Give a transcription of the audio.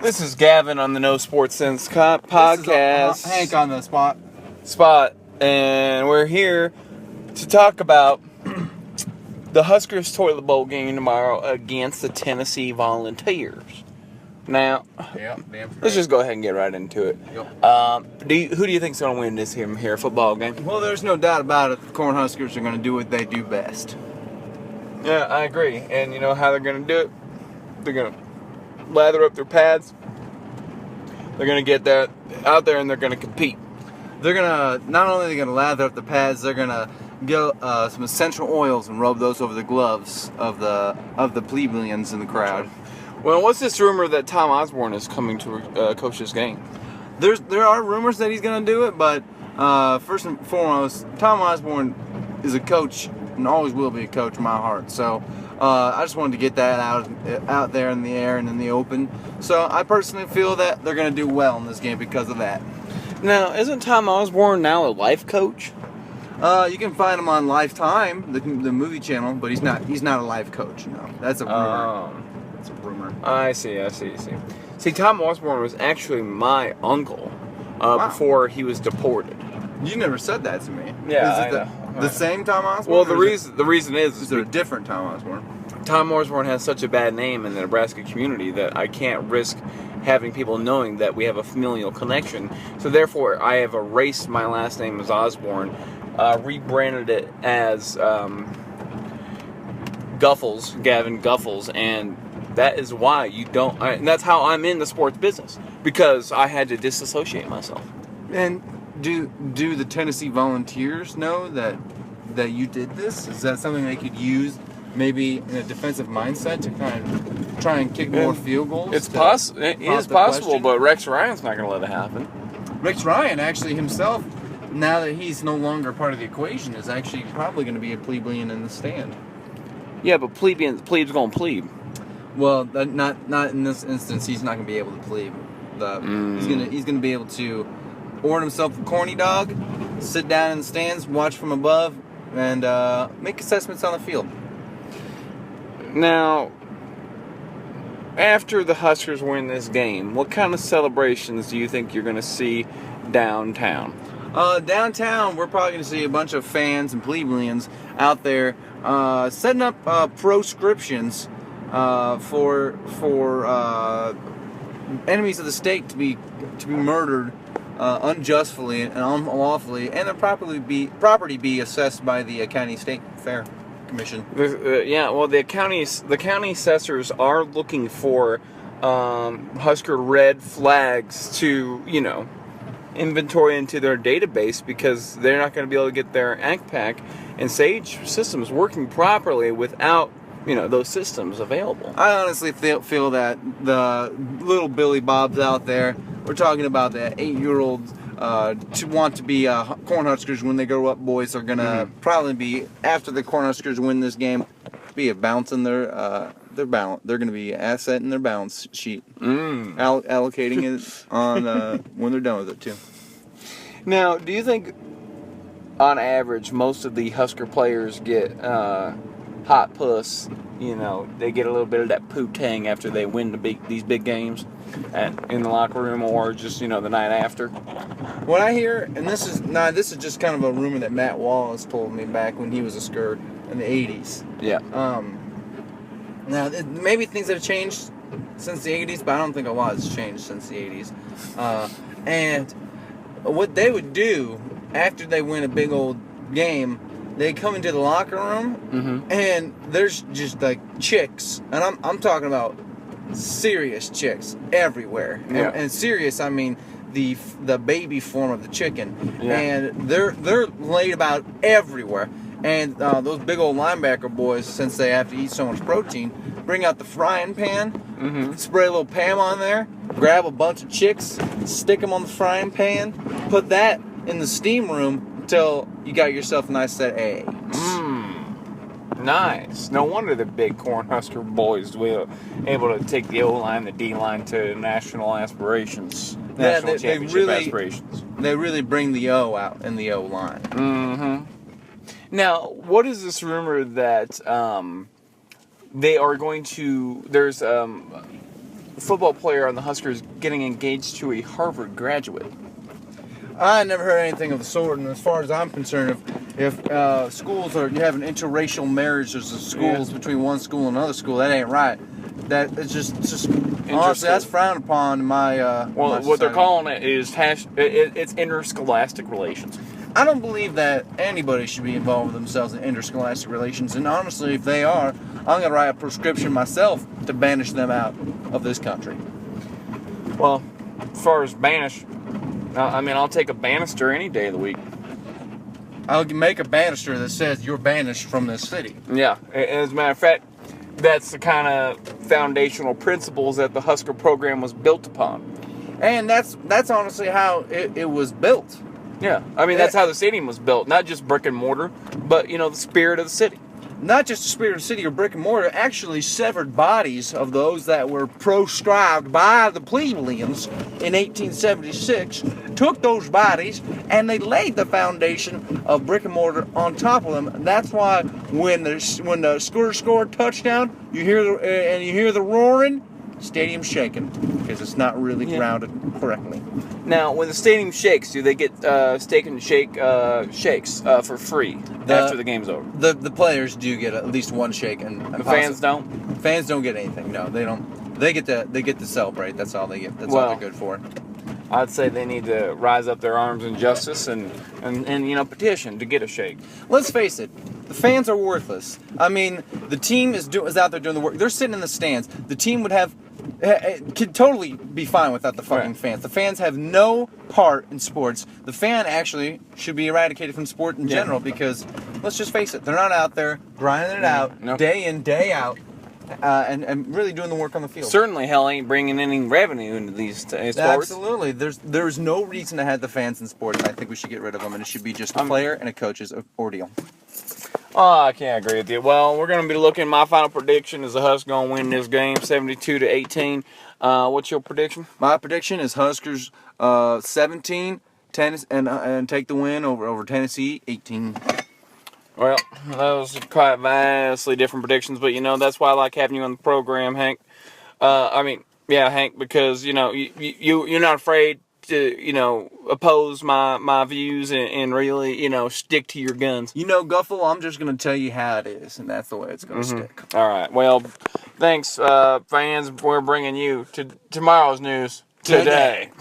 This is Gavin on the No Sports Sense podcast. This is Hank on the spot, and we're here to talk about the Huskers toilet bowl game tomorrow against the Tennessee Volunteers. Now, let's just go ahead and get right into it. Yep. Who do you think's going to win this here football game? Well, there's no doubt about it. The Cornhuskers are going to do what they do best. Yeah, I agree. And you know how they're going to do it? They're going to lather up their pads. They're going to get that out there and they're going to compete. They're going to, not only are they going to lather up the pads, they're going to go some essential oils and rub those over the gloves of the plebeians in the crowd. Well, what's this rumor that Tom Osborne is coming to coach this game? There are rumors that he's going to do it, but first and foremost, Tom Osborne is a coach and always will be a coach in my heart. So I just wanted to get that out there in the air and in the open. So I personally feel that they're going to do well in this game because of that. Now, isn't Tom Osborne now a life coach? You can find him on Lifetime, the movie channel, but he's not a life coach. No, that's a rumor. That's a rumor. I see. See, Tom Osborne was actually my uncle before he was deported. You never said that to me. Yeah, Is it the same Tom Osborne? Well, the reason is there a different Tom Osborne? Tom Osborne has such a bad name in the Nebraska community that I can't risk having people knowing that we have a familial connection. So therefore, I have erased my last name as Osborne, rebranded it as Guffels, Gavin Guffels, and that is why you don't. And that's how I'm in the sports business, because I had to disassociate myself. And do the Tennessee Volunteers know that you did this? Is that something they could use maybe in a defensive mindset to kind of try and kick more field goals? It is possible, but Rex Ryan's not going to let it happen. Rex Ryan actually himself, now that he's no longer part of the equation, is actually probably going to be a plebeian in the stand. Yeah, but plebes going to plebe. Well, not in this instance. He's not going to be able to plebe. He's going to be able to order himself a corny dog, sit down in the stands, watch from above, and make assessments on the field. Now, after the Huskers win this game, what kind of celebrations do you think you're going to see downtown? Downtown, we're probably going to see a bunch of fans and plebeians out there setting up proscriptions for enemies of the state to be murdered unjustly and unlawfully, and their property be assessed by the county state fair commission. The county assessors are looking for Husker red flags to inventory into their database, because they're not going to be able to get their ACPAC and SAGE systems working properly without those systems available. I honestly feel that the little Billy Bobs out there, we're talking about the 8-year-olds to want to be Cornhuskers when they grow up, boys, are going to probably be, after the Cornhuskers win this game, be a bounce in their balance. They're going to be asset in their balance sheet, allocating it on when they're done with it too. Now, do you think, on average, most of the Husker players get hot puss? They get a little bit of that poo-tang after they win these big games in the locker room, or just the night after. What I hear, and this is just kind of a rumor that Matt Wallace told me back when he was a Skur in the 80s. Yeah. Now, maybe things have changed since the 80s, but I don't think a lot has changed since the 80s. And what they would do after they win a big old game, they come into the locker room, and there's just like chicks, and I'm talking about serious chicks everywhere. Yeah. And serious, I mean the baby form of the chicken. Yeah. And they're laid about everywhere. And those big old linebacker boys, since they have to eat so much protein, bring out the frying pan, spray a little Pam on there, grab a bunch of chicks, stick them on the frying pan, put that in the steam room until you got yourself a nice set of eggs. Nice. No wonder the big Cornhusker boys were able to take the O-line, the D-line to national aspirations. National championship aspirations. They really bring the O out in the O-line. Now, what is this rumor that they are going to. There's a football player on the Huskers getting engaged to a Harvard graduate. I never heard anything of the sort, and as far as I'm concerned, if schools are having interracial marriages of schools between one school and another school, that ain't right. That it's just honestly, that's frowned upon in my. Well, my what they're society. calling it is it's interscholastic relations. I don't believe that anybody should be involved with themselves in interscholastic relations, and honestly, if they are, I'm going to write a prescription myself to banish them out of this country. Well, as far as banish, I'll take a banister any day of the week. I'll make a banister that says you're banished from this city. Yeah, as a matter of fact, that's the kind of foundational principles that the Husker program was built upon. And that's honestly how it was built. Yeah, that's how the stadium was built. Not just brick and mortar, but, the spirit of the city. Not just the spirit of the city or brick and mortar, actually severed bodies of those that were proscribed by the plebeians in 1876, took those bodies, and they laid the foundation of brick and mortar on top of them. That's why when the Huskers scored touchdown, you hear the roaring, stadium's shaking, because it's not really grounded correctly. Now, when the stadium shakes, do they get steak and shake shakes for free after the game's over? The players do get at least one shake, and the fans don't. Fans don't get anything. No, they don't. They get to celebrate. That's all they get. That's all they're good for. I'd say they need to rise up their arms in justice and petition to get a shake. Let's face it, the fans are worthless. The team is out there doing the work. They're sitting in the stands. The team could totally be fine without the fucking fans. The fans have no part in sports. The fan actually should be eradicated from sport in general because, let's just face it, they're not out there grinding it out day in, day out, and really doing the work on the field. Certainly, hell ain't bringing any revenue into these sports. Absolutely. There's no reason to have the fans in sports, and I think we should get rid of them, and it should be just a player and a coach's ordeal. Oh, I can't agree with you. Well, we're going to be looking. My final prediction is the Huskers going to win this game, 72-18. What's your prediction? My prediction is Huskers 17, and take the win over Tennessee 18. Well, those are quite vastly different predictions, but that's why I like having you on the program, Hank. Hank, because you're not afraid to oppose my views and really stick to your guns. Guffel, I'm just going to tell you how it is, and that's the way it's going to stick. All right. Well, thanks, fans. We're bringing you to tomorrow's news today.